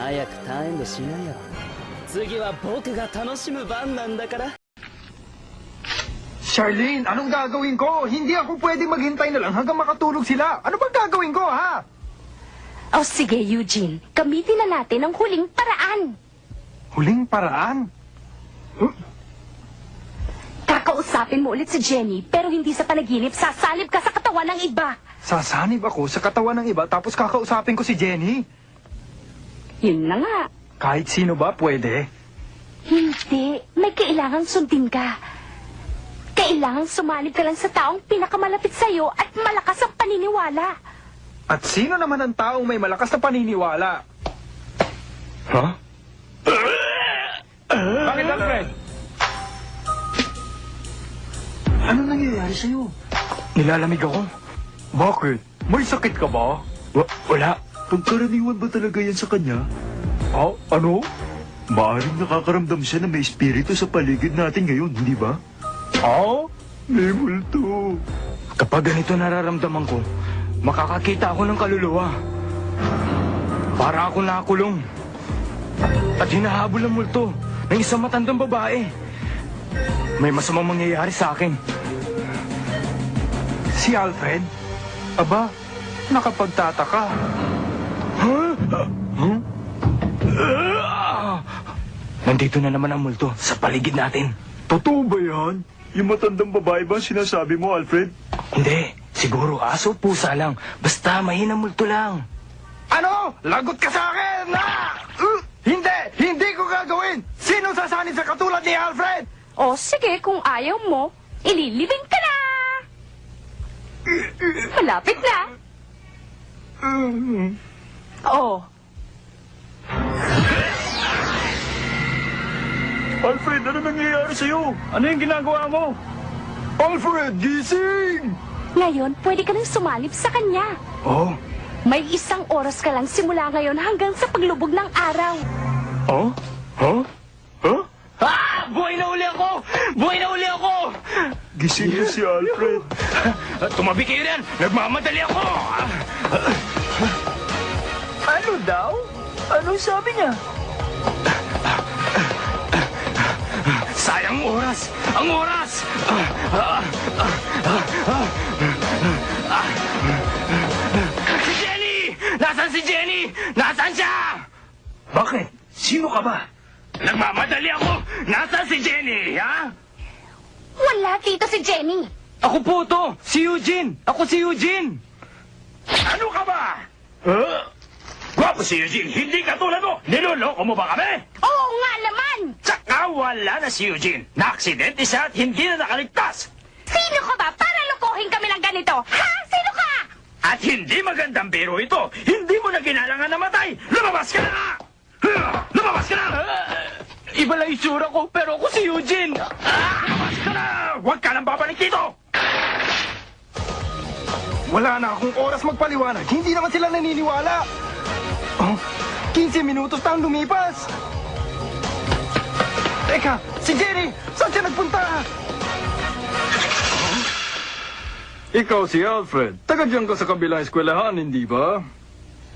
早くターンエンドしないよ。次は僕が楽しむ番なんだから。Charlene, anong gagawin ko? Hindi ako pwedeng maghintay na lang hanggang makatulog sila. Ano bang gagawin ko, ha? O sige, Eugene. Gamitin na natin ang huling paraan. Huling paraan? Kakausapin mo ulit si Jenny, pero hindi sa panaginip. Sasalib ka sa katawan ng iba. Sasanib ako sa katawan ng iba tapos kakausapin ko si Jenny. Yun na nga. Kahit sino ba pwede? Hindi. May kailangang sundin ka. Kailangang sumanib ka lang sa taong pinakamalapit sa'yo at malakas ang paniniwala. At sino naman ang taong may malakas na paniniwala? Huh? Bakit, Alfred? Ano nangyayari sa'yo? Nilalamig ako. Bakit? May sakit ka ba? Wala. Pagkaraniwan ba talaga yan sa kanya? Oh, ano? Maaring nakakaramdam siya na may espiritu sa paligid natin ngayon, hindi ba? Oh? May multo. Kapag ganito nararamdaman ko, makakakita ako ng kaluluwa. Para ako nakakulong. At hinahabol ang multo ng isang matandang babae. May masamang mangyayari sa akin. Si Alfred? Aba, nakapagtataka. Huh? Huh? Nandito na naman ang multo sa paligid natin. Totoo ba yan? Yung matandang babae ba ang sinasabi mo, Alfred? Hindi, siguro aso pusa lang. Basta mahinang multo lang. Ano? Lagot ka sa akin! Hindi! Hindi ko gagawin! Sino sasanib sa katulad ni Alfred? O sige, kung ayaw mo, ililibing ka na! Malapit na. Oh, Alfred, ano nangyayari sa'yo? Ano yung ginagawa mo? Alfred, gising! ngayon pwede ka nang sumalib sa kanya. Oh? May 1 oras ka lang simula ngayon hanggang sa paglubog ng araw. Oh? Huh? Huh? Ah! Buhay na uli ako! Buhay na uli ako! Gising na si Alfred. Tumabi kayo yan! Nagmamadali ako! Ano daw? Anong sabi niya? Sayang oras! Ang oras! Si Jenny! Nasaan si Jenny? Nasaan siya? Bakit? Sino ka ba? Nagmamadali ako! Nasaan si Jenny, ha? Wala dito si Jenny. Ako po to! Si Eugene! Ako si Eugene! Ano ka ba? Gwapo si Eugene, hindi ka tulad mo! Niloloko mo ba kami? Oo nga naman! Tsaka wala na si Eugene. Na-aksidente siya at hindi na nakaligtas. Sino ka ba para lokohin kami ng ganito? Ha? Sino ka? At hindi magandang biro ito. Hindi mo na kailangan namatay. Lumabas ka na! Lumabas ka na! Iba lang itsura ko, pero ako si Eugene! Lumabas ka na! Huwag ka nang babalik dito! Wala na akong oras magpaliwanag. Hindi naman sila naniniwala. Oh, 15 minutos na ang lumipas. Teka, si Jenny! Saan siya nagpunta? Ikaw si Alfred. Taga dyan ka sa kabilang eskwelahan, hindi ba?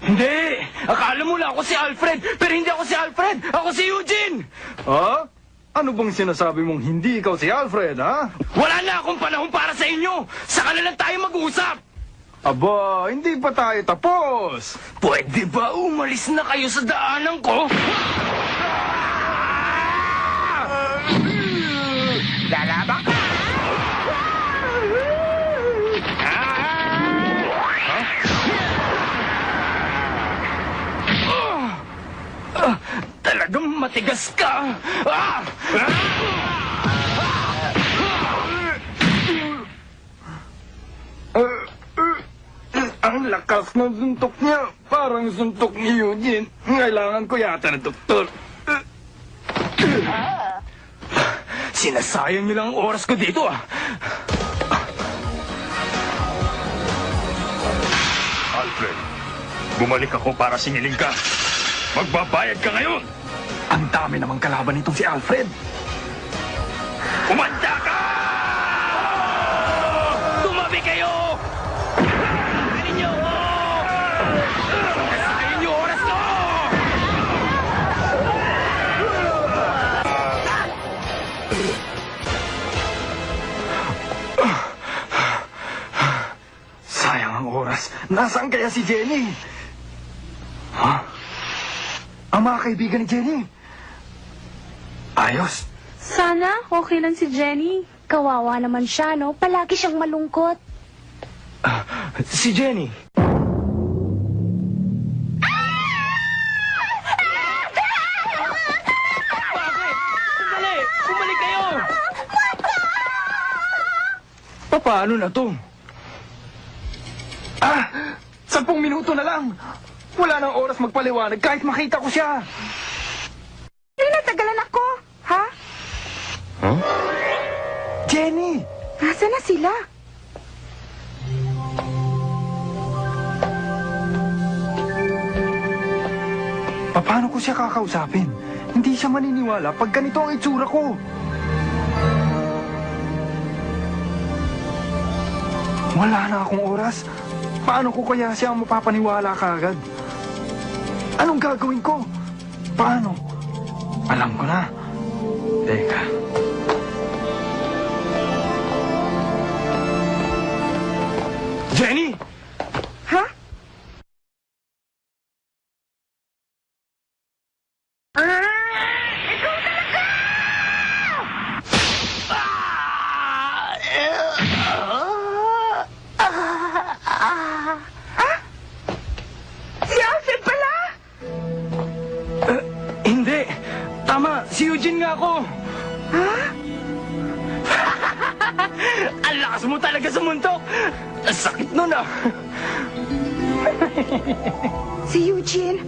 Hindi! Akala mo lang ako si Alfred, pero hindi ako si Alfred! Ako si Eugene! Ha? Ano bang sinasabi mong hindi ikaw si Alfred, ha? Wala na akong panahon para sa inyo! Saka na lang tayo mag-usap! Aba, hindi pa tayo tapos! Pwede ba umalis na kayo sa daanan ko? Lalabak ka! Talagang matigas ka! Ah! Ang lakas ng suntok niya. Parang suntok ni Eugene. Kailangan ko yata ng doktor. Sinasayang niyo lang ang oras ko dito, ah! Alfred, bumalik ako para singilin ka. Magbabayad ka ngayon! Ang dami namang kalaban nitong si Alfred! Umanda ka! Tumabi kayo! Kainin niyo ako! Sayang niyo oras ko! Nasaan kaya si Jenny? Ha? Ang mga kaibigan ni Jenny? Ayos. Sana okay lang si Jenny. Kawawa naman siya, no? Palagi siyang malungkot. Si Jenny. Bakit? Sandali! Bumalik kayo! Paano na to? 10 minuto na lang. Wala nang oras magpaliwanag kahit makita ko siya. Natagalan ako, ha? Huh? Jenny! Nasaan na sila? Paano ko siya kakausapin? Hindi siya maniniwala pag ganito ang itsura ko. Wala na akong oras. Paano ko kaya siya mapapaniwala kaagad? Anong gagawin ko? Paano? Alam ko na. Teka. Jenny! Ha? Si Alfred pala! Hindi! Tama! Si Eugene nga ako! Ha? Ang lakas mo talaga sumuntok! Ang sakit nun ah! Si Eugene?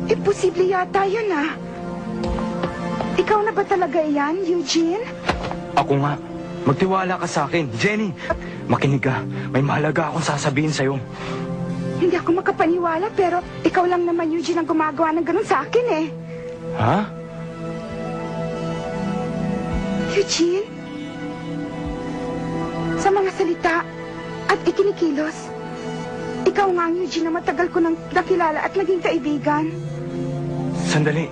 Imposible yata yun, ah. Ikaw na ba talaga yan, Eugene? Ako nga. Magtiwala ka sa akin. Jenny, makinig ka. May mahalaga akong sasabihin sa'yo. Hindi ako makapaniwala, pero ikaw lang naman, Eugene, ang gumagawa ng ganun sa akin, eh. Ha? Eugene? Sa mga salita at ikinikilos, ikaw nga ang Eugene na matagal ko nang nakilala at naging kaibigan. Sandali.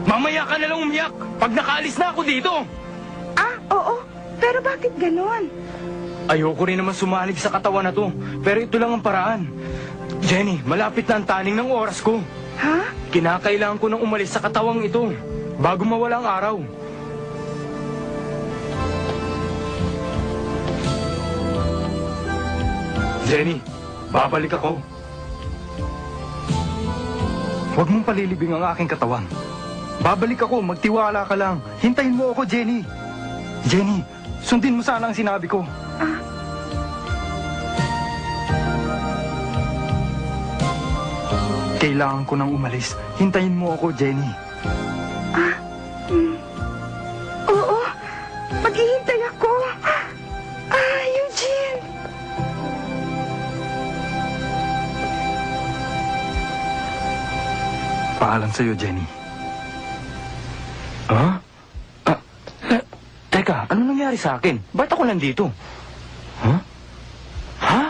Mamaya ka na lang umiyak pag nakaalis na ako dito. Ah, oo. Pero bakit ganon? Ayoko rin naman sumalig sa katawan na to. Pero ito lang ang paraan. Jenny, malapit na ang taning ng oras ko. Ha? Kinakailangan ko nang umalis sa katawang ito bago mawala ang araw. Jenny, babalik ako. Huwag mong palilibing ang aking katawan. Babalik ako, magtiwala ka lang. Hintayin mo ako, Jenny. Jenny, sundin mo sana ang sinabi ko. Kailangan ko nang umalis. Hintayin mo ako, Jenny. Oo. Maghihintay ako. Eugene. Paalam sa'yo, Jenny. Ha? Teka, ano nangyari sa akin? Ba't ako nandito? Ha? Ha?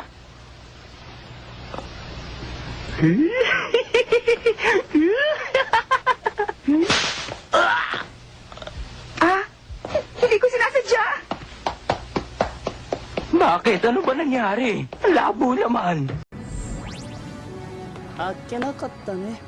Hindi ko sinasadya. Bakit? Ano ba nangyari? Ang labo naman. あっけなかったね